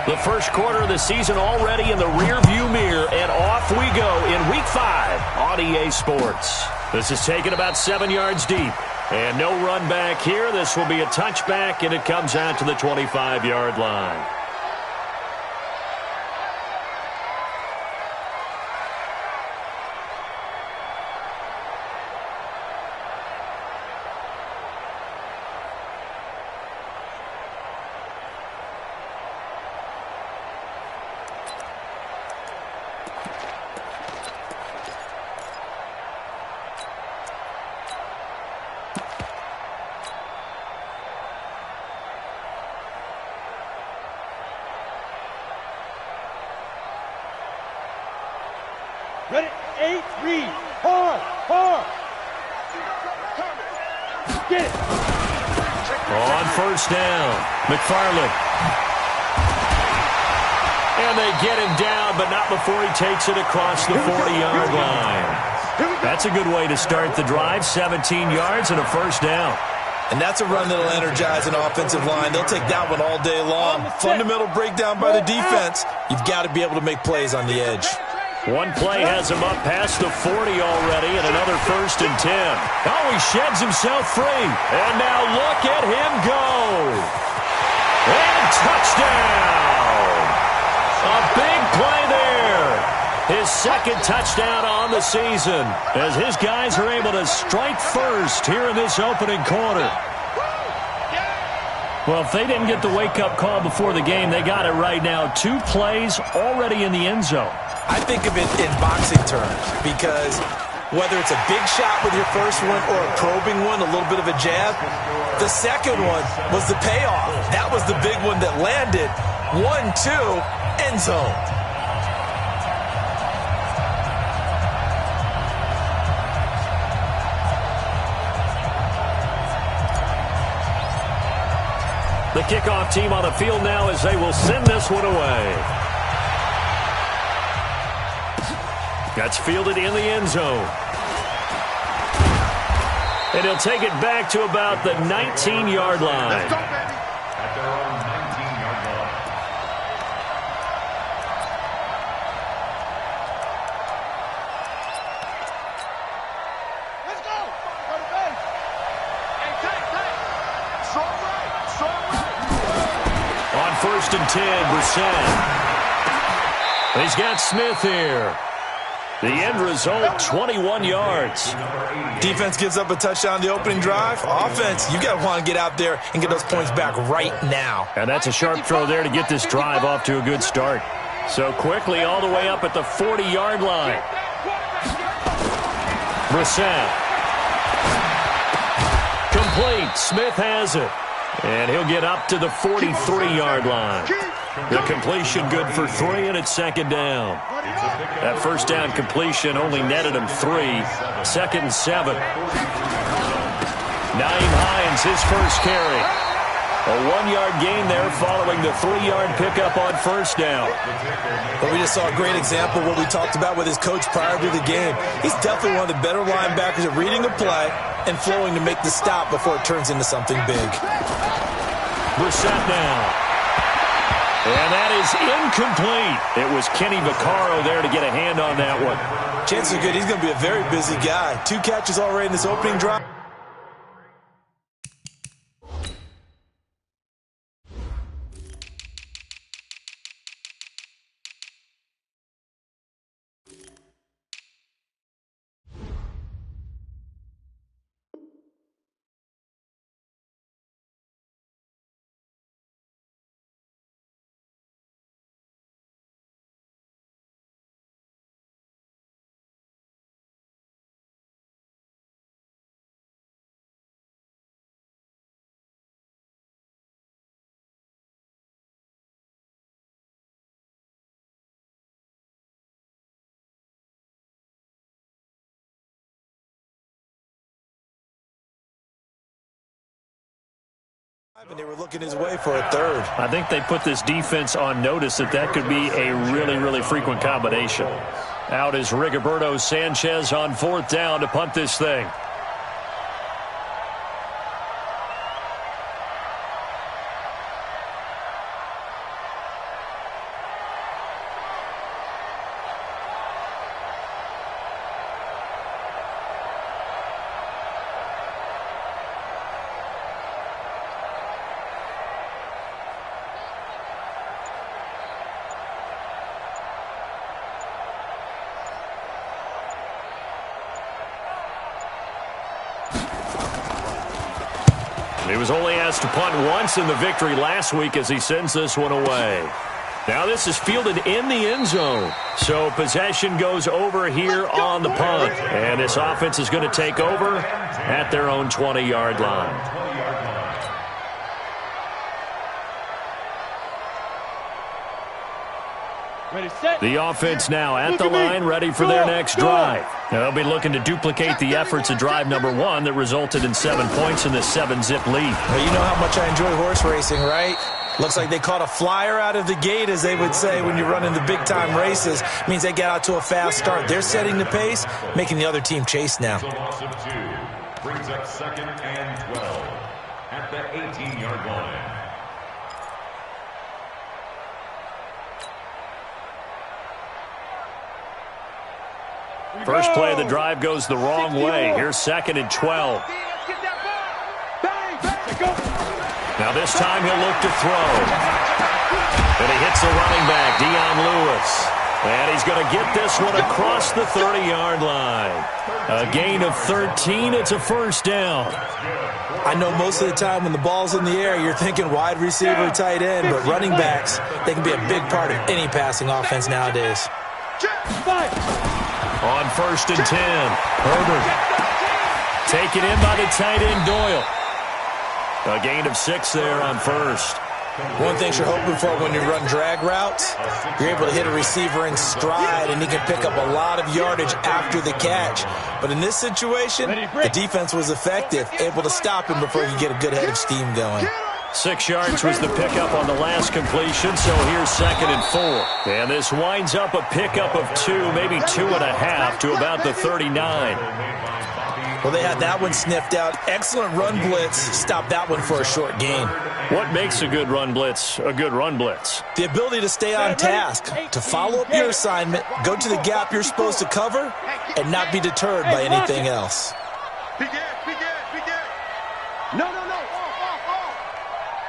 The first quarter of the season already in the rearview mirror, and off we go in Week 5 on EA Sports. This is taken about 7 yards deep, and no run back here. This will be a touchback, and it comes out to the 25-yard line. Ready, 8, read, hard. Get it. On first down, McFarland. And they get him down, but not before he takes it across the 40-yard line. That's a good way to start the drive, 17 yards and a first down. And that's a run that'll energize an offensive line. They'll take that one all day long. Fundamental breakdown by the defense. You've got to be able to make plays on the edge. One play has him up past the 40 already, and another 1st and 10. Oh, he sheds himself free. And now look at him go. And touchdown. A big play there. His second touchdown on the season, as his guys are able to strike first here in this opening quarter. Well, if they didn't get the wake-up call before the game, they got it right now. 2 plays already in the end zone. I think of it in boxing terms, because whether it's a big shot with your first one or a probing one, a little bit of a jab, the second one was the payoff. That was the big one that landed. 1-2, end zone. The kickoff team on the field now as they will send this one away. That's fielded in the end zone. And he'll take it back to about the 19-yard line. Let's go, baby. At their own 19-yard line. Let's go. Go to base. Hey, take. Strong right. On 1st and 10, Brissett. He's got Smith here. The end result, 21 yards. Defense gives up a touchdown the opening drive. Offense, you got to want to get out there and get those points back right now. And that's a sharp throw there to get this drive off to a good start. So quickly all the way up at the 40-yard line. Brissett. Complete. Smith has it. And he'll get up to the 43-yard line. The completion good for 3, and it's 2nd down. That first down completion only netted him 3. 2nd and 7. Naeem Hines, his first carry. A 1-yard gain there following the 3-yard pickup on first down. But we just saw a great example of what we talked about with his coach prior to the game. He's definitely one of the better linebackers at reading a play and flowing to make the stop before it turns into something big. Brissett now. And that is incomplete. It was Kenny Vaccaro there to get a hand on that one. Chances are good he's going to be a very busy guy. 2 catches already in this opening drive. And they were looking his way for a 3rd. I think they put this defense on notice that could be a really, really frequent combination. Out is Rigoberto Sanchez on 4th down to punt this thing. was only asked to punt once in the victory last week as he sends this one away. Now this is fielded in the end zone. So possession goes over here on the punt. And this offense is going to take over at their own 20-yard line. The offense now at the line, ready for their next drive. Now they'll be looking to duplicate the efforts of drive number 1 that resulted in 7 points in this 7-zip lead. Well, you know how much I enjoy horse racing, right? Looks like they caught a flyer out of the gate, as they would say when you're running the big-time races. Means they get out to a fast start. They're setting the pace, making the other team chase now. The loss of 2 brings up 2nd and 12 at the 18-yard line. First play of the drive goes the wrong way. Here's 2nd and 12. Now this time he'll look to throw. And he hits the running back, Dion Lewis. And he's going to get this one across the 30-yard line. A gain of 13. It's a first down. I know most of the time when the ball's in the air, you're thinking wide receiver, tight end, but running backs, they can be a big part of any passing offense nowadays. On 1st and 10, Herbert taken in by the tight end Doyle. A gain of 6 there on first. One thing you're hoping for when you run drag routes, you're able to hit a receiver in stride, and he can pick up a lot of yardage after the catch. But in this situation, the defense was effective, able to stop him before he could get a good head of steam going. 6 yards was the pickup on the last completion, so here's 2nd and 4. And this winds up a pickup of 2, maybe 2.5 to about the 39. Well, they had that one sniffed out. Excellent run blitz. Stopped that one for a short gain. What makes a good run blitz a good run blitz? The ability to stay on task, to follow up your assignment, go to the gap you're supposed to cover, and not be deterred by anything else. Begin. No.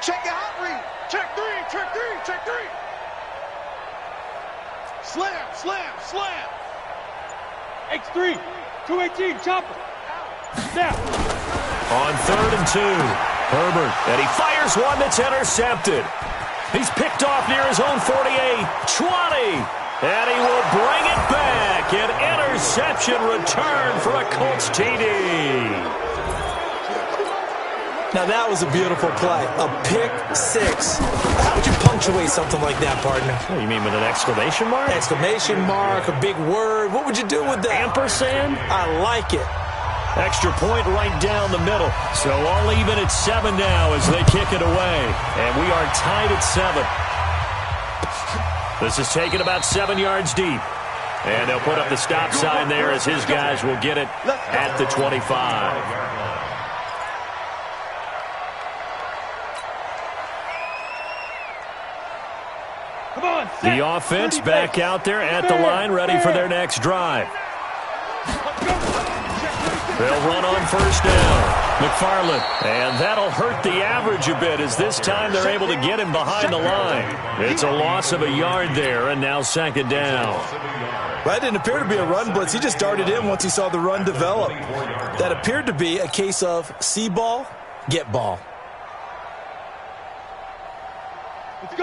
Check your hot read. Check three. Slam. X3, 218, chopper. Snap. On 3rd and 2, Herbert, and he fires one that's intercepted. He's picked off near his own 48, 20, and he will bring it back. An interception return for a Colts TD. Now that was a beautiful play, a pick 6. How would you punctuate something like that, partner? What do you mean, with an exclamation mark? Exclamation mark, a big word. What would you do with that? Ampersand? I like it. Extra point right down the middle. So all even at 7 now as they kick it away. And we are tied at 7. This is taken about 7 yards deep. And they'll put up the stop sign there as his guys will get it at the 25. The offense back out there at the line, ready for their next drive. They'll run on first down. McFarland, and that'll hurt the average a bit as this time they're able to get him behind the line. It's a loss of a yard there, and now 2nd down. That didn't appear to be a run blitz. He just darted in once he saw the run develop. That appeared to be a case of see ball, get ball.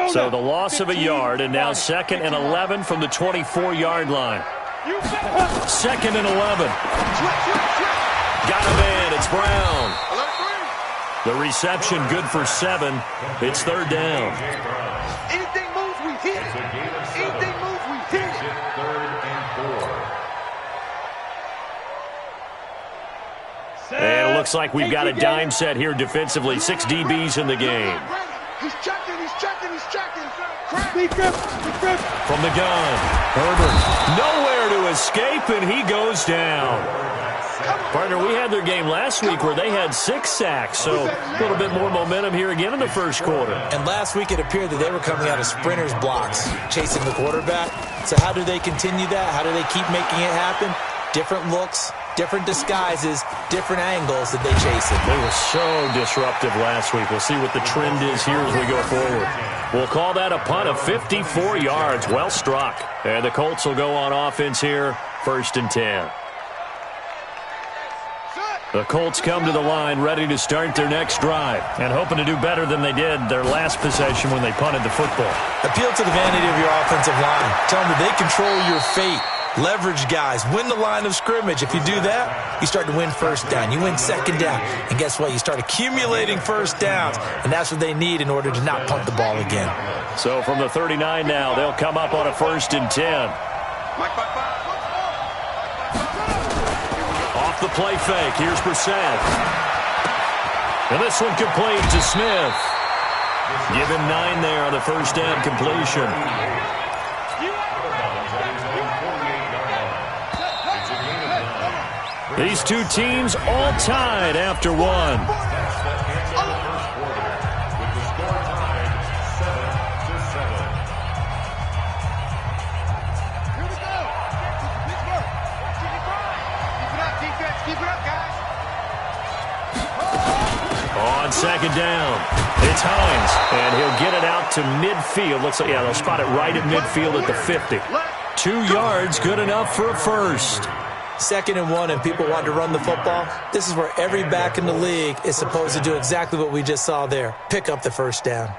So the loss of a yard, and now 2nd and 11 from the 24-yard line. 2nd and 11. Got a man. It's Brown. The reception good for 7. It's 3rd down. Anything moves, we hit it. Anything moves, we hit it. 3rd and 4. And it looks like we've got a dime set here defensively. 6 DBs in the game. He's checking. From the gun, Herbert, nowhere to escape, and he goes down. Partner, we had their game last week where they had 6 sacks, so a little bit more momentum here again in the first quarter. And last week it appeared that they were coming out of sprinters blocks, chasing the quarterback. So how do they continue that? How do they keep making it happen? Different looks, different disguises, different angles that they chase it. They were so disruptive last week. We'll see what the trend is here as we go forward. We'll call that a punt of 54 yards. Well struck. And the Colts will go on offense here, 1st and 10. Set. The Colts come to the line ready to start their next drive and hoping to do better than they did their last possession when they punted the football. Appeal to the vanity of your offensive line. Tell them that they control your fate. Leverage guys. Win the line of scrimmage. If you do that, you start to win first down. You win second down. And guess what? You start accumulating first downs. And that's what they need in order to not punt the ball again. So from the 39 now, they'll come up on a 1st and 10. Off the play fake. Here's Brissett. And this one complete to Smith. Give him 9 there on the first down completion. These two teams all tied after one. On second down, it's Hines, and he'll get it out to midfield. Looks like, yeah, they'll spot it right at midfield at the 50. 2 yards, good enough for a first. 2nd and 1, and people want to run the football. This is where every back in the league is supposed to do exactly what we just saw there. Pick up the first down.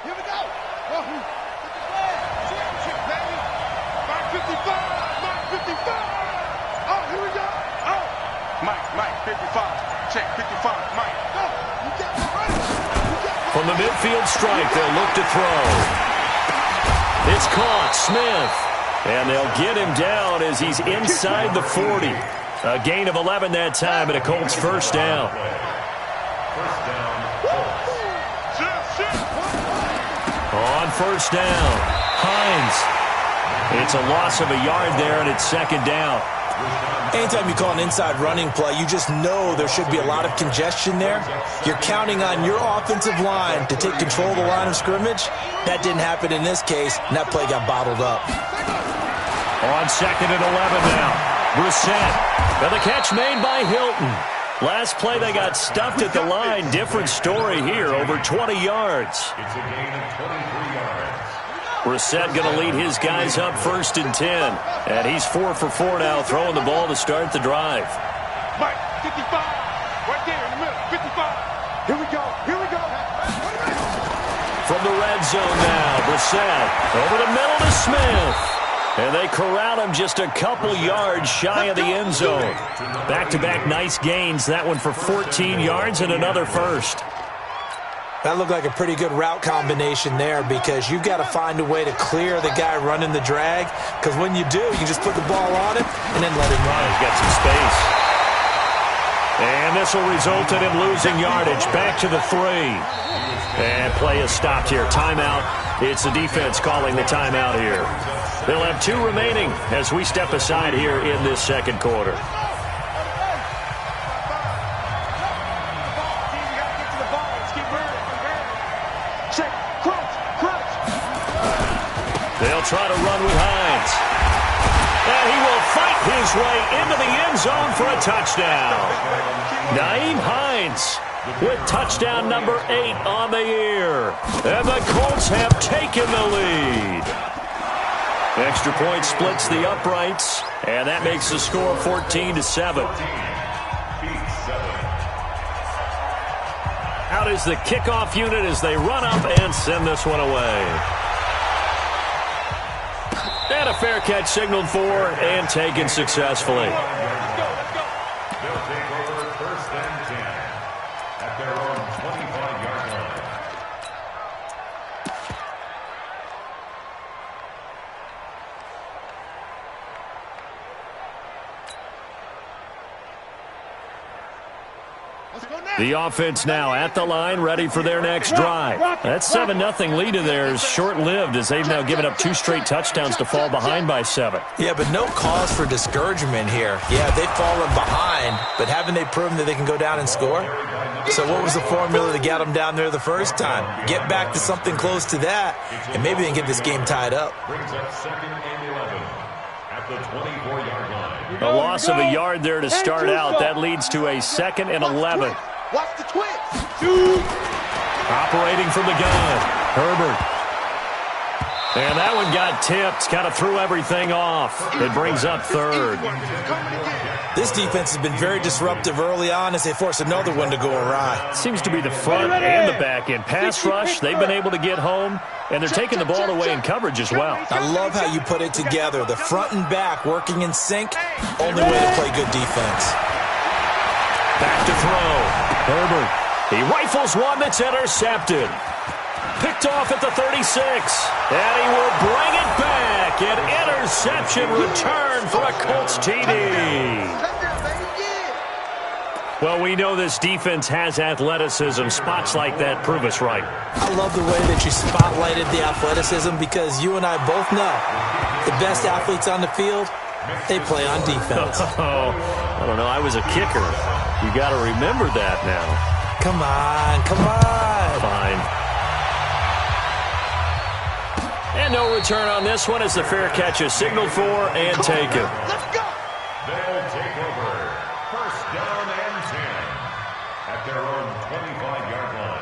Here we go. Oh, championship, baby. Mark 55. Oh, here we go. Oh. Mike, 55. Check, 55. Mike, go. You got the running. From the midfield strike, they'll look to throw. It's caught, Smith. And they'll get him down as he's inside the 40. A gain of 11 that time, and a Colts first down. On first down, Hines. It's a loss of a yard there, and it's 2nd down. Anytime you call an inside running play, you just know there should be a lot of congestion there. You're counting on your offensive line to take control of the line of scrimmage. That didn't happen in this case, and that play got bottled up. On 2nd and 11 now, Brissett. And the catch made by Hilton. Last play, they got stuffed at the line. Different story here, over 20 yards. It's a gain of 23 yards. Brissett going to lead his guys up 1st and 10. And he's 4 for 4 now, throwing the ball to start the drive. Mike, 55. Right there in the middle, 55. Here we go. From the red zone now, Brissett over the middle to Smith. And they corral him just a couple yards shy of the end zone. Back-to-back nice gains. That one for 14 yards and another first. That looked like a pretty good route combination there because you've got to find a way to clear the guy running the drag. Because when you do, you just put the ball on him and then let him run. He's got some space. And this will result in him losing yardage. Back to the 3. And play is stopped here. Timeout. It's the defense calling the timeout here. They'll have 2 remaining as we step aside here in this 2nd quarter. They'll try to run with Hines. And he will fight his way into the end zone for a touchdown. Nyheim Hines with touchdown number 8 on the year. And the Colts have taken the lead. Extra point splits the uprights, and that makes the score 14-7. Out is the kickoff unit as they run up and send this one away. And a fair catch signaled for and taken successfully. They'll take over 1st and 10 at their own 25-yard line. The offense now at the line, ready for their next drive. That 7-0 lead of theirs short-lived as they've now given up 2 straight touchdowns to fall behind by 7. Yeah, but no cause for discouragement here. Yeah, they've fallen behind, but haven't they proven that they can go down and score? So what was the formula to get them down there the first time? Get back to something close to that, and maybe they can get this game tied up. Brings up 2nd and 11 at the 24-yard line. A loss of a yard there to start out. That leads to a 2nd and 11. Watch the twist. Operating from the gun, Herbert. And that one got tipped, kind of threw everything off. It brings up third. This defense has been very disruptive early on as they force another one to go awry. Seems to be the front and the back end. Pass rush, they've been able to get home, and they're taking the ball away in coverage as well. I love how you put it together. The front and back working in sync, only way to play good defense. Back to throw. Herbert. He rifles one that's intercepted. Picked off at the 36. And he will bring it back. An interception return for a Colts TD. Well, we know this defense has athleticism. Spots like that prove us right. I love the way that you spotlighted the athleticism because you and I both know the best athletes on the field, they play on defense. Oh, I don't know. I was a kicker. You got to remember that now. Come on, come on. Fine. And no return on this one as the fair catch is signaled for and taken. Let's go. They'll take over. First down and 10 at their own 25-yard line.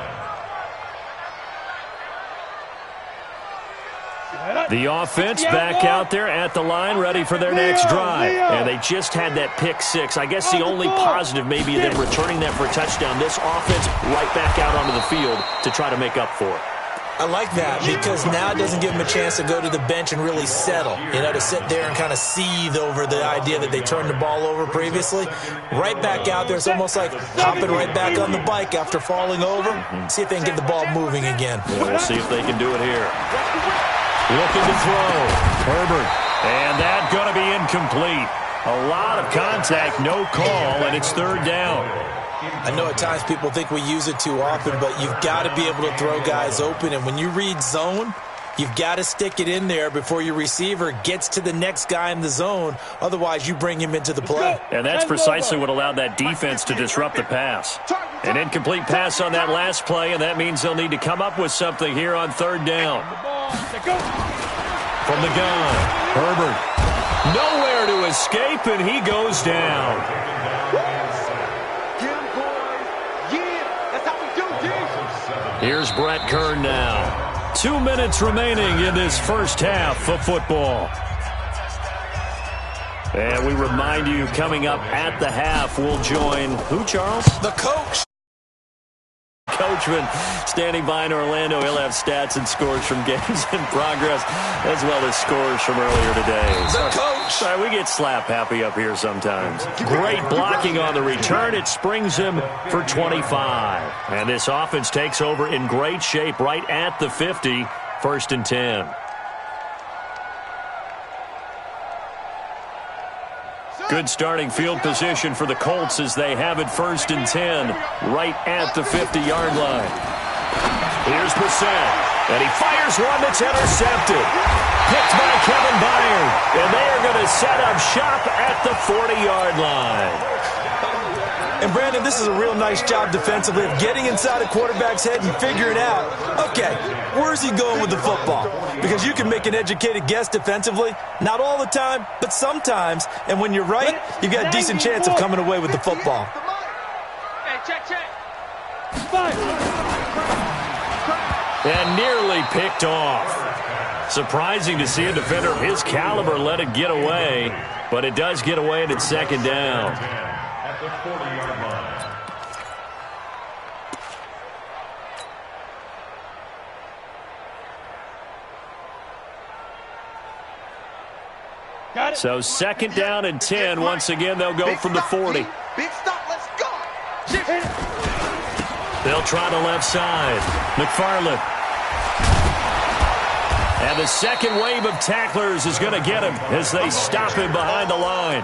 The offense back out there at the line, ready for their next drive. And they just had that pick six. I guess the only positive maybe them returning that for a touchdown. This offense right back out onto the field to try to make up for it. I like that because now it doesn't give them a chance to go to the bench and really settle, to sit there and kind of seethe over the idea that they turned the ball over previously. Right back out there, it's almost like hopping right back on the bike after falling over. See if they can get the ball moving again. Yeah, we'll see if they can do it here. Looking to throw. Herbert. And that's going to be incomplete. A lot of contact, no call, and it's third down. I know at times people think we use it too often, but you've got to be able to throw guys open. And when you read zone, you've got to stick it in there before your receiver gets to the next guy in the zone. Otherwise, you bring him into the play. And that's precisely what allowed that defense to disrupt the pass. An incomplete pass on that last play, and that means they'll need to come up with something here on third down. From the gun, Herbert. Nowhere to escape, and he goes down. Here's Brett Kern now. 2 minutes remaining in this first half of football. And we remind you, coming up at the half, we'll join who, Charles? The coach. Coachman standing by in Orlando. He'll have stats and scores from games in progress, as well as scores from earlier today. The coach. Sorry, we get slap happy up here sometimes. Great blocking on the return. It springs him for 25. And this offense takes over in great shape right at the 50. First and 10. Good starting field position for the Colts as they have it first and 10 right at the 50-yard line. Here's Brissett, and he fires one that's intercepted. Picked by Kevin Byard, and they are going to set up shop at the 40-yard line. And, Brandon, this is a real nice job defensively of getting inside a quarterback's head and figuring out, okay, where's he going with the football? Because you can make an educated guess defensively, not all the time, but sometimes. And when you're right, you've got a decent chance of coming away with the football. Hey, check. And nearly picked off. Surprising to see a defender of his caliber let it get away, but it does get away and it's second down. At the 40-yard line. Got it. So second down and 10. Once again, they'll go from the 40. Big stop, let's go. They'll try the left side. McFarland. And the second wave of tacklers is going to get him as they stop him behind the line.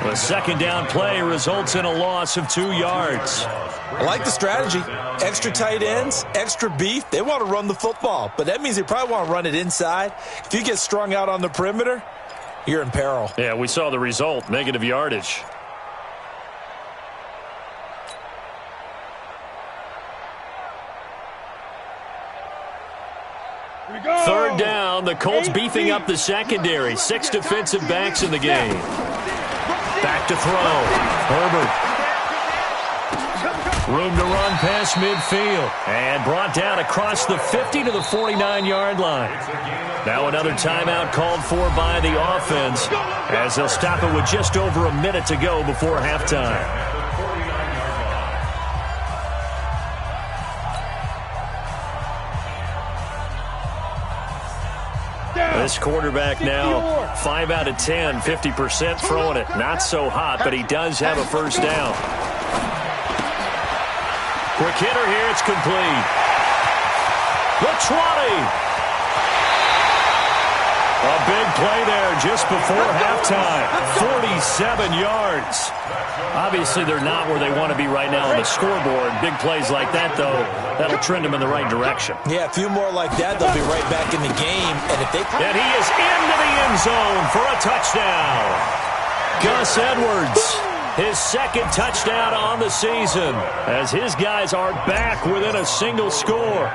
The second down play results in a loss of 2 yards. I like the strategy. Extra tight ends, extra beef. They want to run the football, but that means they probably want to run it inside. If you get strung out on the perimeter, you're in peril. Yeah, we saw the result, negative yardage. Third down, the Colts beefing up the secondary. 6 defensive backs in the game. Back to throw. Herbert. Room to run past midfield. And brought down across the 50 to the 49-yard line. Now another timeout called for by the offense as they'll stop it with just over a minute to go before halftime. This quarterback now 5 out of 10, 50% throwing it. Not so hot, but he does have a first down. Quick hitter here, it's complete. The 20. A big play there just before halftime. 47 yards. Obviously, they're not where they want to be right now on the scoreboard. Big plays like that, though, that'll trend them in the right direction. Yeah, a few more like that, they'll be right back in the game. And he is into the end zone for a touchdown. Gus Edwards, his second touchdown on the season, as his guys are back within a single score.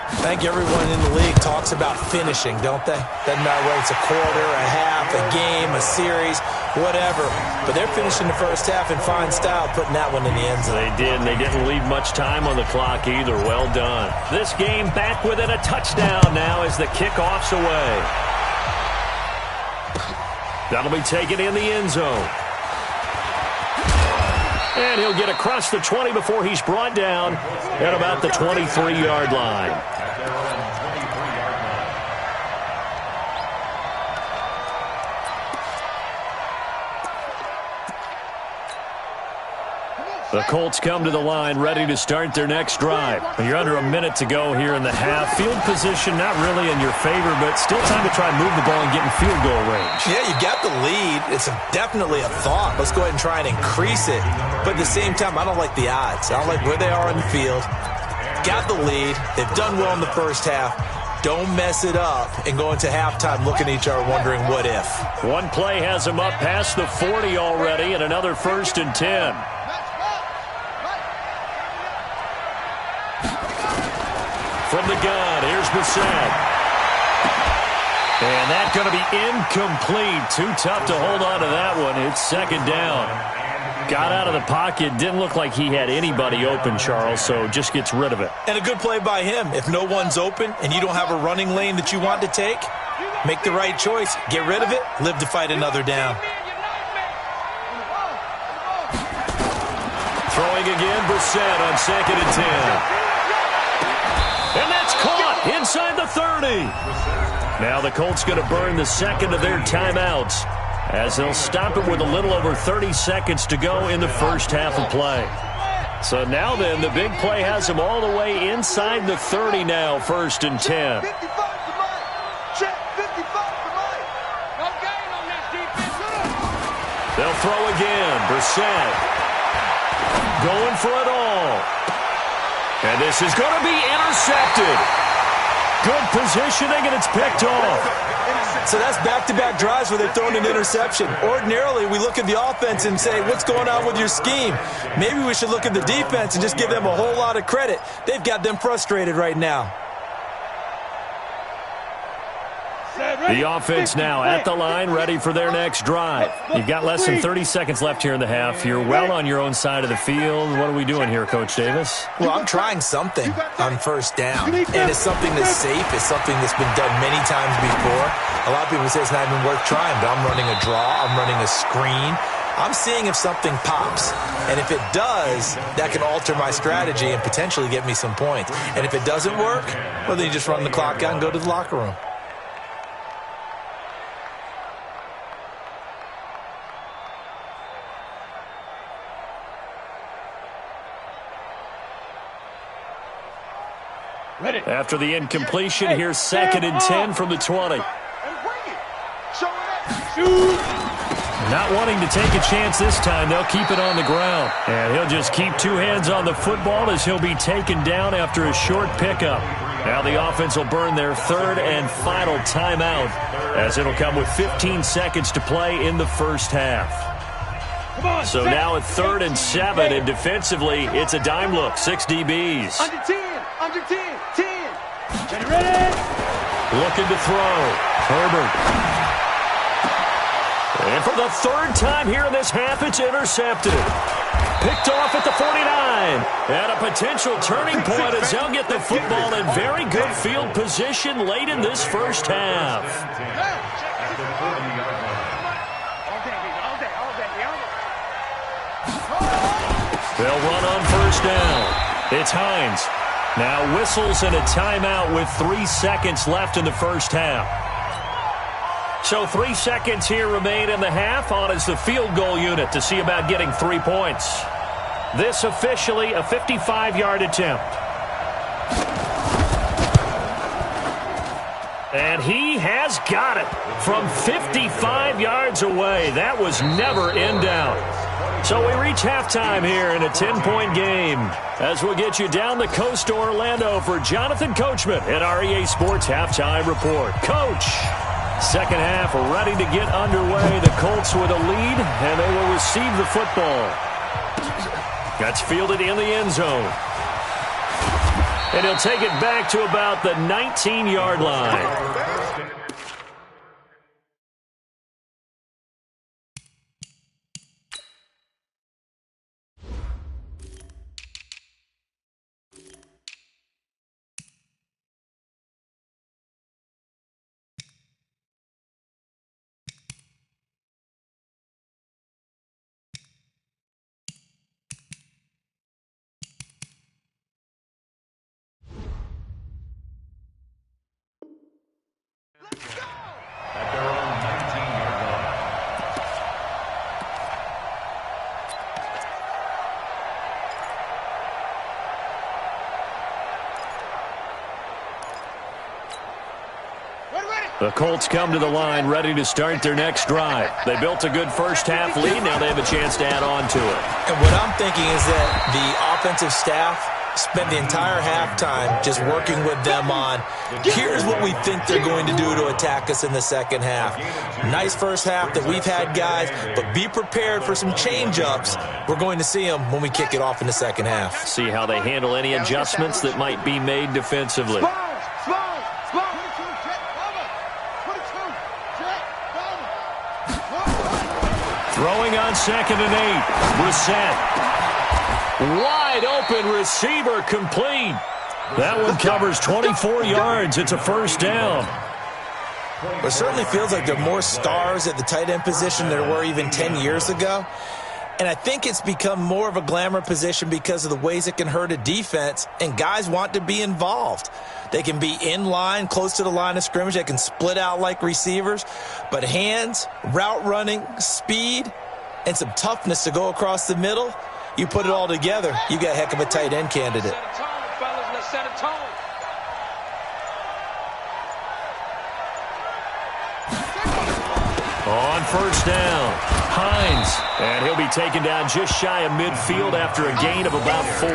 I think everyone in the league talks about finishing, don't they? Doesn't matter whether it's a quarter, a half, a game, a series, whatever. But they're finishing the first half in fine style, putting that one in the end zone. They did, and they didn't leave much time on the clock either. Well done. This game back within a touchdown now as the kickoff's away. That'll be taken in the end zone. And he'll get across the 20 before he's brought down at about the 23-yard line. The Colts come to the line ready to start their next drive. You're under a minute to go here in the half. Field position not really in your favor, but still time to try and move the ball and get in field goal range. Yeah, you got the lead. It's definitely a thought. Let's go ahead and try and increase it. But at the same time, I don't like the odds. I don't like where they are on the field. Got the lead. They've done well in the first half. Don't mess it up and go into halftime looking at each other wondering what if. One play has them up past the 40 already and another 1st and 10. From the gun, here's Bissett. And that's going to be incomplete. Too tough to hold on to that one. It's second down. Got out of the pocket. Didn't look like he had anybody open, Charles, so just gets rid of it. And a good play by him. If no one's open and you don't have a running lane that you want to take, make the right choice. Get rid of it. Live to fight another down. Throwing again, Bissett on 2nd and 10. And that's caught inside the 30. Now the Colts going to burn the second of their timeouts as they'll stop it with a little over 30 seconds to go in the first half of play. So now then, the big play has them all the way inside the 30 now, 1st and 10. They'll throw again. Brissett going for it all. And this is going to be intercepted. Good positioning, and it's picked off. So that's back-to-back drives where they're throwing an interception. Ordinarily, we look at the offense and say, what's going on with your scheme? Maybe we should look at the defense and just give them a whole lot of credit. They've got them frustrated right now. The offense now at the line, ready for their next drive. You've got less than 30 seconds left here in the half. You're well on your own side of the field. What are we doing here, Coach Davis? Well, I'm trying something on first down. And it's something that's safe. It's something that's been done many times before. A lot of people say it's not even worth trying, but I'm running a draw. I'm running a screen. I'm seeing if something pops. And if it does, that can alter my strategy and potentially get me some points. And if it doesn't work, well, then you just run the clock out and go to the locker room. After the incompletion, here's 2nd and 10 from the 20. Not wanting to take a chance this time, they'll keep it on the ground. And he'll just keep two hands on the football as he'll be taken down after a short pickup. Now the offense will burn their 3rd and final timeout as it'll come with 15 seconds to play in the first half. So now at 3rd and 7, and defensively, it's a dime look, 6 DBs. Under 10, under 10, 10. Get ready. Looking to throw. Herbert. And for the 3rd time here in this half, it's intercepted. Picked off at the 49. And a potential turning point as they'll get the football in very good field position late in this first half. They'll run on first down. It's Hines. Now whistles and a timeout with 3 seconds left in the first half. So 3 seconds here remain in the half. On is the field goal unit to see about getting 3 points. This officially a 55-yard attempt. And he has got it from 55 yards away. That was never in doubt. So we reach halftime here in a 10-point game as we'll get you down the coast to Orlando for Jonathan Coachman at our EA Sports Halftime Report. Coach, second half ready to get underway. The Colts with a lead, and they will receive the football. That's fielded in the end zone. And he'll take it back to about the 19-yard line. At their own 19-yard line. The Colts come to the line ready to start their next drive. They built a good first-half lead. Now they have a chance to add on to it. And what I'm thinking is that the offensive staff spend the entire halftime just working with them on, here's what we think they're going to do to attack us in the second half. Nice first half that we've had, guys, but be prepared for some change-ups. We're going to see them when we kick it off in the second half. See how they handle any adjustments that might be made defensively. Throwing on 2nd and 8. Brissett. Wide open receiver complete. That one covers 24 yards. It's a first down. It certainly feels like there are more stars at the tight end position than there were even 10 years ago. And I think it's become more of a glamour position because of the ways it can hurt a defense, and guys want to be involved. They can be in line, close to the line of scrimmage. They can split out like receivers. But hands, route running, speed, and some toughness to go across the middle, you put it all together, you got a heck of a tight end candidate. On first down, Hines. And he'll be taken down just shy of midfield after a gain of about 4.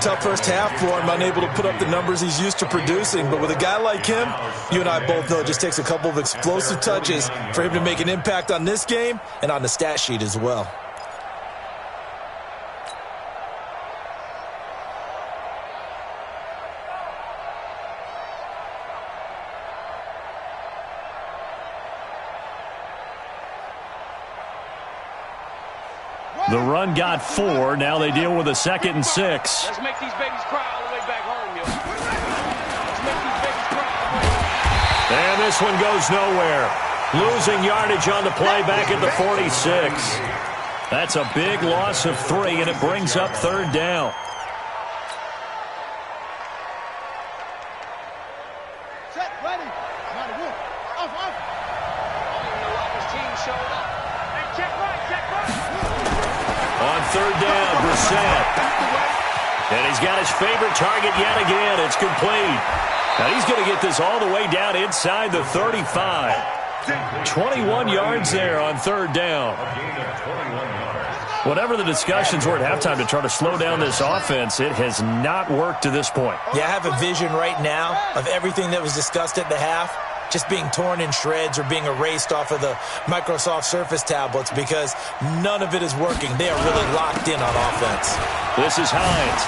Tough first half for him, unable to put up the numbers he's used to producing. But with a guy like him, you and I both know it just takes a couple of explosive touches for him to make an impact on this game and on the stat sheet as well. The run got 4. Now they deal with a 2nd and 6. Let's make these babies cry all the way back home, yo. Let's make these babies cry. And this one goes nowhere. Losing yardage on the play back at the 46. That's a big loss of 3, and it brings up 3rd down. Set, ready. Off. I don't even know why this team showed up. Hey, check right. On 3rd down, Brissett. And he's got his favorite target yet again. It's complete. Now he's going to get this all the way down inside the 35. 21 yards there on 3rd down. Whatever the discussions were at halftime to try to slow down this offense, it has not worked to this point. Yeah, I have a vision right now of everything that was discussed at the half just being torn in shreds or being erased off of the Microsoft Surface tablets because none of it is working. They are really locked in on offense. This is Hines.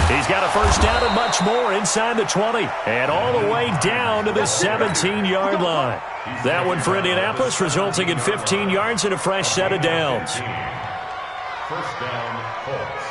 He's got a first down and much more inside the 20 and all the way down to the 17-yard line. That one for Indianapolis, resulting in 15 yards and a fresh set of downs. First down, Colts.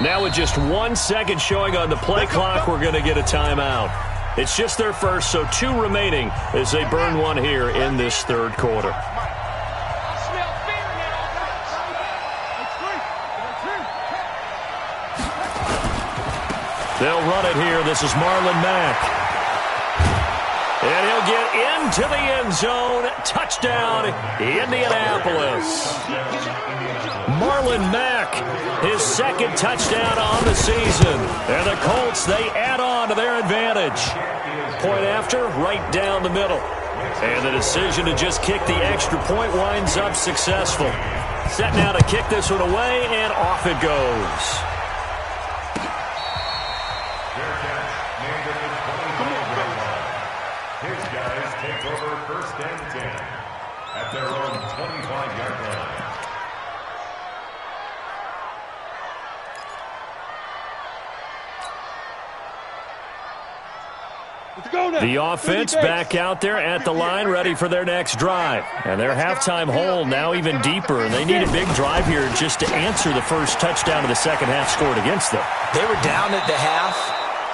Now with just 1 second showing on the play clock, we're going to get a timeout. It's just their first, so 2 remaining as they burn one here in this third quarter. They'll run it here. This is Marlon Mack. And he'll get into the end zone. Touchdown, Indianapolis. Marlon Mack, his second touchdown on the season. And the Colts, they add on to their advantage. Point after, right down the middle. And the decision to just kick the extra point winds up successful. Set now to kick this one away, and off it goes. His guys take over first and 10 at their own 25-yard line. The offense back out there at the line, ready for their next drive. And their halftime hole now even deeper, and they need a big drive here just to answer the first touchdown of the second half scored against them. They were down at the half.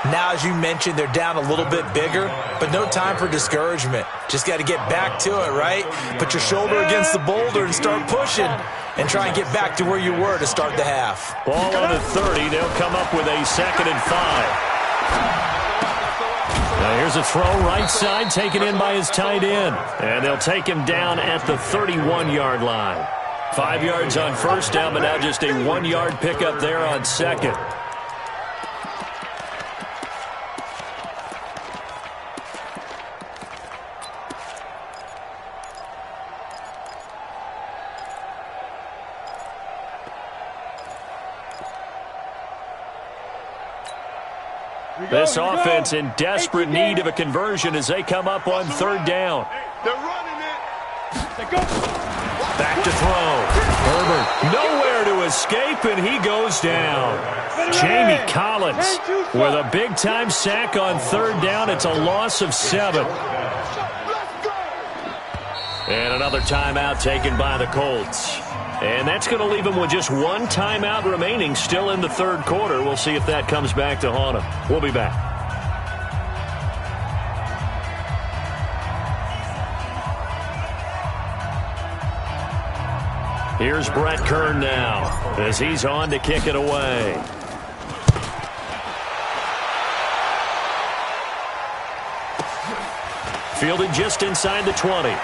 Now, as you mentioned, they're down a little bit bigger, but no time for discouragement. Just got to get back to it, right? Put your shoulder against the boulder and start pushing and try and get back to where you were to start the half. Ball on the 30. They'll come up with a 2nd and 5. Now here's a throw right side taken in by his tight end. And they'll take him down at the 31-yard line. 5 yards on first down, but now just a 1-yard pickup there on second. This offense in desperate need of a conversion as they come up on 3rd down. They're running it. Back to throw. Herbert nowhere to escape, and he goes down. Jamie Collins with a big-time sack on 3rd down. It's a loss of 7. And another timeout taken by the Colts. And that's going to leave them with just 1 timeout remaining still in the 3rd quarter. We'll see if that comes back to haunt them. We'll be back. Here's Brett Kern now as he's on to kick it away. Fielded just inside the 20.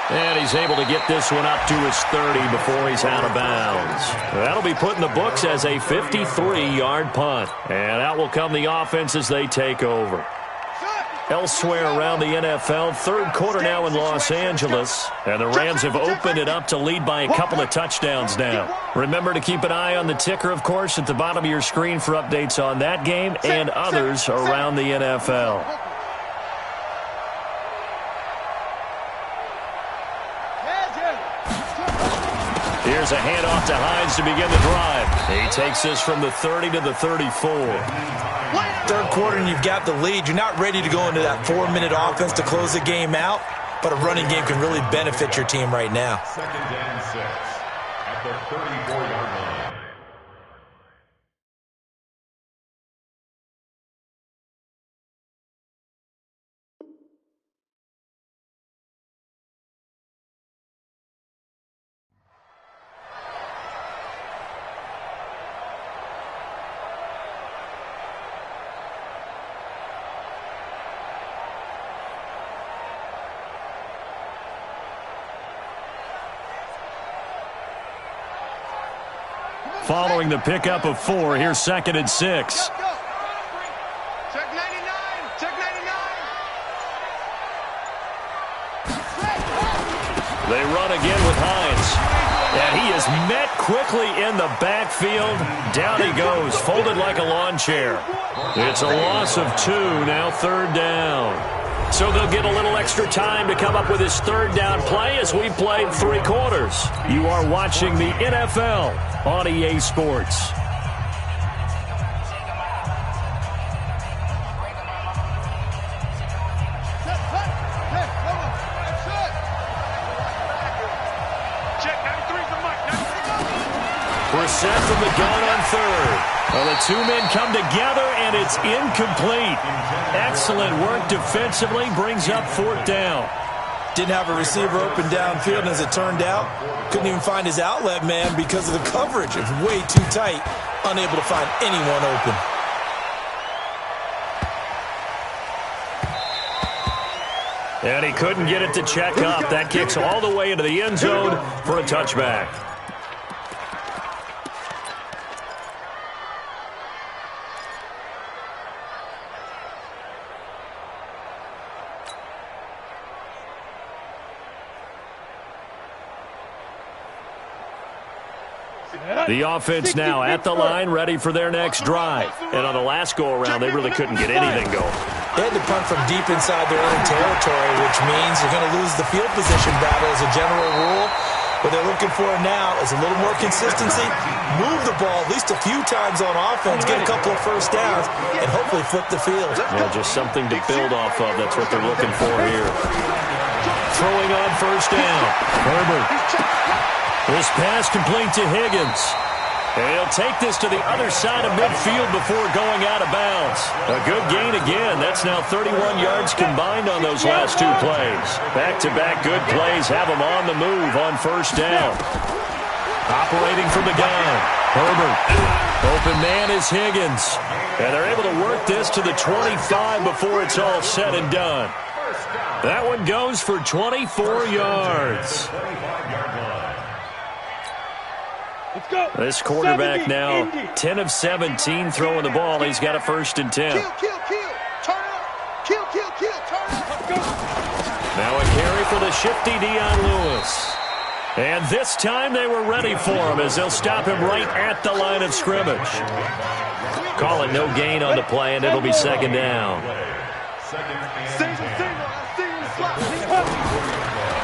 And he's able to get this one up to his 30 before he's out of bounds. That'll be put in the books as a 53-yard punt. And out will come the offense as they take over. Elsewhere around the NFL, 3rd quarter now in Los Angeles. And the Rams have opened it up to lead by a couple of touchdowns now. Remember to keep an eye on the ticker, of course, at the bottom of your screen for updates on that game and others around the NFL. Here's a handoff to Hines to begin the drive. He takes this from the 30 to the 34. 3rd quarter and you've got the lead. You're not ready to go into that 4-minute offense to close the game out, but a running game can really benefit your team right now. 2nd and 6 at the 34-yard line. Following the pickup of 4, here's 2nd and 6. Check 99. Check 99. They run again with Hines. And he is met quickly in the backfield. Down he goes, folded like a lawn chair. It's a loss of 2, now 3rd down. So they'll get a little extra time to come up with his 3rd down play as we played 3 quarters. You are watching the NFL on EA Sports. Set from the gun on 3rd. Well, the 2 men come together, and it's incomplete. Excellent work defensively, brings up 4th down. Didn't have a receiver open downfield, and as it turned out, couldn't even find his outlet man because of the coverage. It was way too tight, unable to find anyone open. And he couldn't get it to check up. That kicks all the way into the end zone for a touchback. The offense now at the line, ready for their next drive. And on the last go-around, they really couldn't get anything going. They had to punt from deep inside their own territory, which means you're going to lose the field position battle as a general rule. What they're looking for now is a little more consistency, move the ball at least a few times on offense, get a couple of first downs, and hopefully flip the field. Well, just something to build off of. That's what they're looking for here. Throwing on 1st down. Herbert. This pass complete to Higgins. And he'll take this to the other side of midfield before going out of bounds. A good gain again. That's now 31 yards combined on those last 2 plays. Back-to-back good plays have them on the move on 1st down. Operating from the gun. Herbert. Open man is Higgins. And they're able to work this to the 25 before it's all said and done. That one goes for 24 yards. This quarterback now 10 of 17 throwing the ball. He's got a 1st and 10. Kill, turn up. Kill, turn up. Now a carry for the shifty Dion Lewis. And this time they were ready for him as they'll stop him right at the line of scrimmage. Call it no gain on the play, and it'll be 2nd down.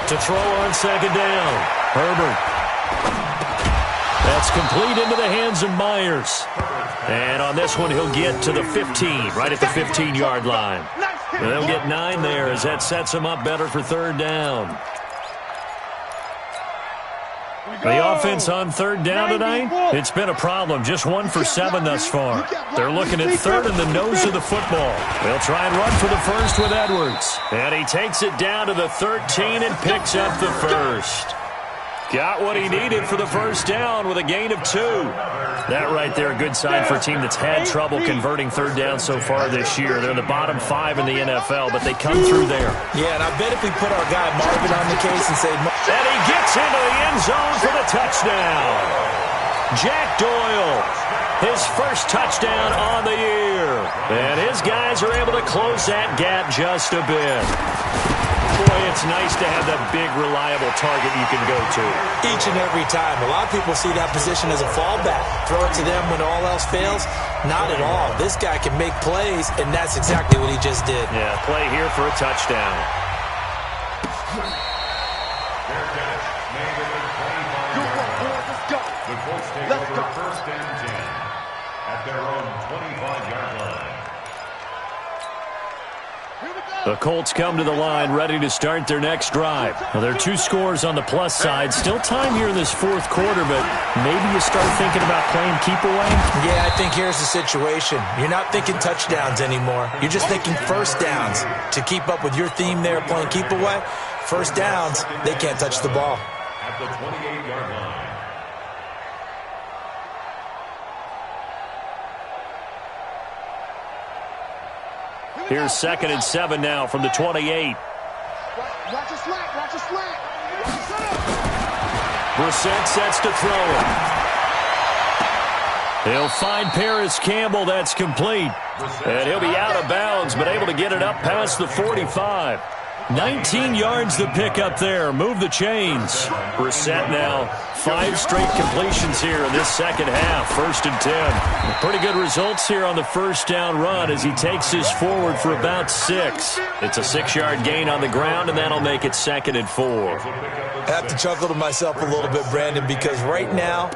To throw on 2nd down. Herbert. That's complete into the hands of Myers. And on this one, he'll get to the 15, right at the 15-yard line. They'll get 9 there as that sets him up better for 3rd down. The offense on 3rd down tonight, it's been a problem. Just 1 for 7 thus far. They're looking at 3rd in the nose of the football. They'll try and run for the 1st with Edwards. And he takes it down to the 13 and picks up the 1st. Got what he needed for the 1st down with a gain of 2. That right there, a good sign for a team that's had trouble converting 3rd down so far this year. They're in the bottom 5 in the NFL, but they come through there. Yeah, and I bet if we put our guy Marvin on the case and say... And he gets into the end zone for the touchdown. Jack Doyle, his 1st touchdown on the year. And his guys are able to close that gap just a bit. Boy, it's nice to have that big, reliable target you can go to. Each and every time. A lot of people see that position as a fallback. Throw it to them when all else fails. Not at all. This guy can make plays, and that's exactly what he just did. Yeah, play here for a touchdown. The Colts take over 1st and 10 at their own 25-yard line. The Colts come to the line ready to start their next drive. Well, there are 2 scores on the plus side. Still time here in this 4th quarter, but maybe you start thinking about playing keep away? Yeah, I think here's the situation. You're not thinking touchdowns anymore. You're just thinking 1st downs. To keep up with your theme there, playing keep away, 1st downs, they can't touch the ball. At the 28-yard line. Here's 2nd and 7 now from the 28. Watch a slant. Brissett sets to throw it. He'll find Paris Campbell. That's complete. And he'll be out of bounds, but able to get it up past the 45. 19 yards to pick up there. Move the chains. Brissett now 5 straight completions here in this second half. 1st and 10. Pretty good results here on the first down run as he takes us forward for about 6. It's a 6-yard gain on the ground, and that'll make it 2nd and 4. I have to chuckle to myself a little bit, Brandon, because right now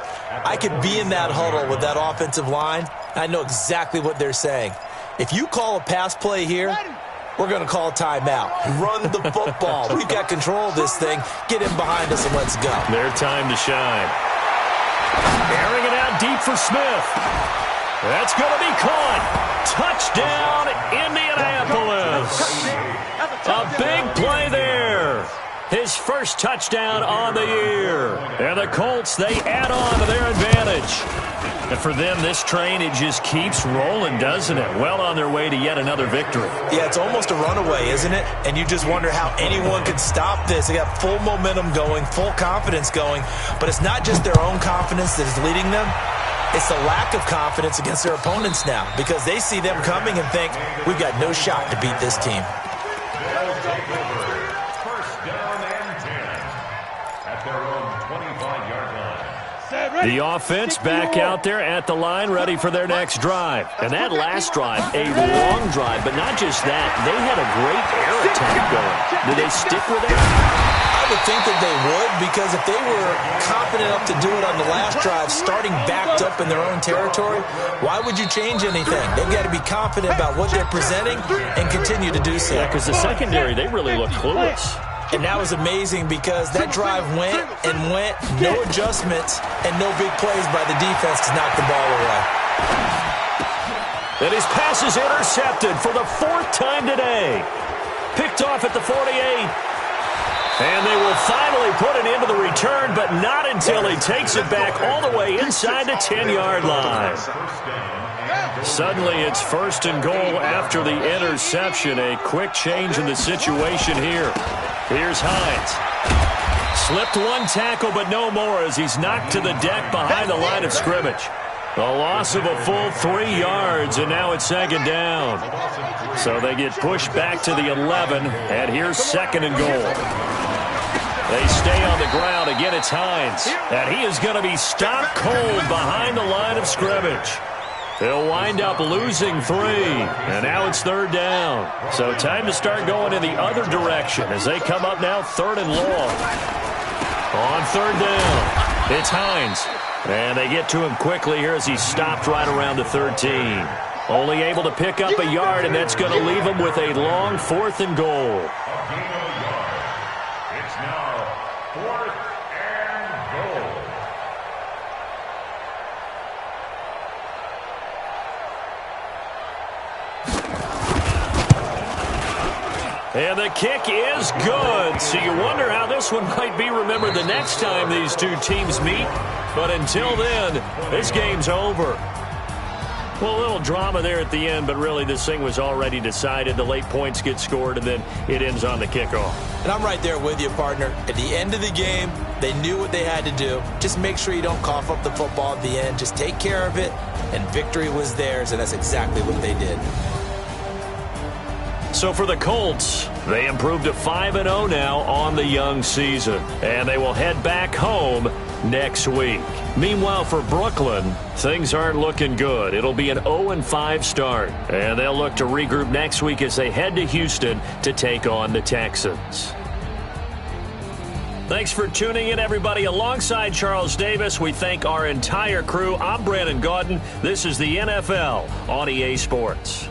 I could be in that huddle with that offensive line. I know exactly what they're saying. If you call a pass play here, we're going to call timeout. Run the football. We've got control of this thing. Get in behind us and let's go. Their time to shine. Airing it out deep for Smith. That's going to be caught. Touchdown, Indianapolis. A big play there. His first touchdown on the year. And the Colts, they add on to their advantage. And for them, this train, it just keeps rolling, doesn't it? Well on their way to yet another victory. Yeah, it's almost a runaway, isn't it? And you just wonder how anyone could stop this. They got full momentum going, full confidence going. But it's not just their own confidence that is leading them. It's the lack of confidence against their opponents now because they see them coming and think, we've got no shot to beat this team. The offense back out there at the line, ready for their next drive. And that last drive, a long drive, but not just that. They had a great air attack going. Did they stick with it? I would think that they would, because if they were confident enough to do it on the last drive, starting backed up in their own territory, why would you change anything? They've got to be confident about what they're presenting and continue to do so. Yeah, because the secondary, they really looked clueless. And that was amazing because that drive went and went, no adjustments, and no big plays by the defense to knock the ball away. And his pass is intercepted for the 4th time today. Picked off at the 48. And they will finally put it into the return, but not until he takes it back all the way inside the 10-yard line. Suddenly it's 1st and goal after the interception. A quick change in the situation here. Here's Hines. Slipped one tackle, but no more as he's knocked to the deck behind the line of scrimmage. A loss of a full 3 yards, and now it's 2nd down. So they get pushed back to the 11, and here's 2nd and goal. They stay on the ground. Again, it's Hines. And he is going to be stopped cold behind the line of scrimmage. They'll wind up losing 3, and now it's 3rd down. So time to start going in the other direction as they come up now 3rd and long. On 3rd down, it's Hines. And they get to him quickly here as he's stopped right around the 13. Only able to pick up a yard, and that's going to leave him with a long 4th and goal. It's now 4th and goal. And the kick is good. So you wonder how this one might be remembered the next time these two teams meet. But until then, this game's over. Well, a little drama there at the end, but really this thing was already decided. The late points get scored, and then it ends on the kickoff. And I'm right there with you, partner. At the end of the game, they knew what they had to do. Just make sure you don't cough up the football at the end. Just take care of it, and victory was theirs, and that's exactly what they did. So for the Colts, they improved to 5-0 now on the young season. And they will head back home next week. Meanwhile, for Brooklyn, things aren't looking good. It'll be an 0-5 start. And they'll look to regroup next week as they head to Houston to take on the Texans. Thanks for tuning in, everybody. Alongside Charles Davis, we thank our entire crew. I'm Brandon Gaudin. This is the NFL on EA Sports.